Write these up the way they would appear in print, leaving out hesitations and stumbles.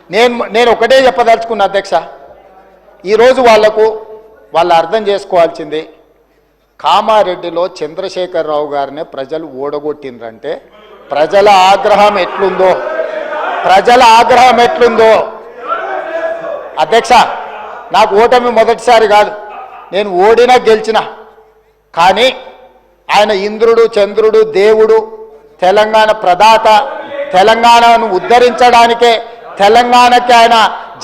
నేను ఒకటే చెప్పదలుచుకున్నా అధ్యక్ష, ఈరోజు వాళ్ళు అర్థం చేసుకోవాల్సింది, కామారెడ్డిలో చంద్రశేఖరరావు గారిని ప్రజలు ఓడగొట్టిండ్రంటే ప్రజల ఆగ్రహం ఎట్లుందో అధ్యక్ష, నాకు ఓటమి మొదటిసారి కాదు, నేను ఓడినా గెలిచిన. కానీ ఆయన ఇంద్రుడు చంద్రుడు దేవుడు, తెలంగాణ ప్రదాత, తెలంగాణను ఉద్ధరించడానికే తెలంగాణకి ఆయన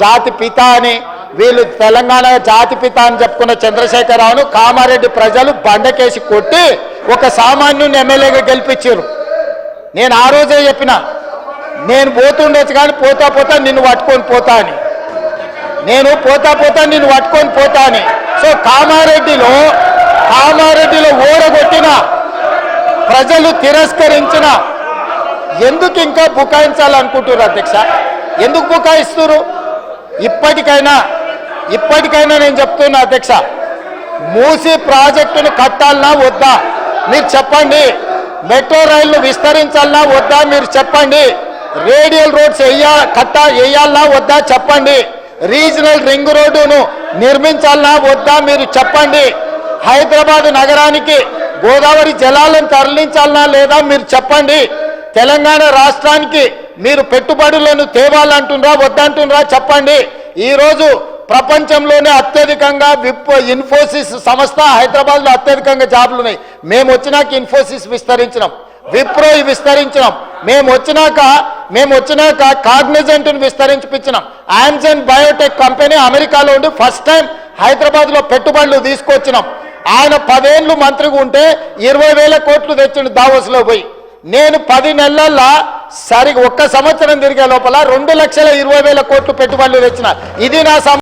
జాతి పిత అని, వీళ్ళు తెలంగాణ జాతి పిత అని చెప్పుకున్న చంద్రశేఖరరావును కామారెడ్డి ప్రజలు బండకేసి కొట్టి ఒక సామాన్యుని ఎమ్మెల్యేగా గెలిపించారు. నేను ఆ రోజే చెప్పిన, నేను పోతుండొచ్చు కానీ పోతా పోతా నిన్ను పట్టుకొని పోతా అని, నేను పోతా పోతా నిన్ను పట్టుకొని పోతా అని. సో కామారెడ్డిలో ఓడగొట్టిన ప్రజలు తిరస్కరించిన ఎందుకు ఇంకా బుకాయించాలనుకుంటున్నారు అధ్యక్ష? ఎందుకు బుకాయిస్తున్నారు? ఇప్పటికైనా నేను చెప్తున్నా అధ్యక్ష, మూసీ ప్రాజెక్టును కట్టాలన్నా వద్దా మీరు చెప్పండి, మెట్రో రైళ్లు విస్తరించాలన్నా వద్దా మీరు చెప్పండి, రేడియల్ రోడ్స్ వేయాలన్నా వద్దా చెప్పండి, రీజనల్ రింగ్ రోడ్డును నిర్మించాలన్నా వద్దా మీరు చెప్పండి, హైదరాబాద్ నగరానికి గోదావరి జలాలను తరలించాలన్నా లేదా మీరు చెప్పండి, తెలంగాణ రాష్ట్రానికి మీరు పెట్టుబడులను తేవాలంటున్నారా వద్దంటున్నారా చెప్పండి. ఈరోజు ప్రపంచంలోనే అత్యధికంగా ఇన్ఫోసిస్ సంస్థ హైదరాబాద్లో అత్యధికంగా జాబులు ఉన్నాయి. మేము వచ్చినాక ఇన్ఫోసిస్ విస్తరించినాం, విప్రో విస్తరించినాం, మేము వచ్చినాక కాగ్నిజెంట్ను విస్తరించిపించినాం. ఆమ్జన్ బయోటెక్ కంపెనీ అమెరికాలో ఉండి ఫస్ట్ టైం హైదరాబాద్లో పెట్టుబడులు తీసుకొచ్చినాం. ఆయన 10 ఏళ్ళు మంత్రిగా ఉంటే 20,000 కోట్లు తెచ్చిండు దావోస్లో పోయి. నేను 10 నెలల్లో ఒక్క సంవత్సరం తిరిగే లోపల 2,20,000 కోట్లు పెట్టుబడులు తెచ్చిన. ఇది నా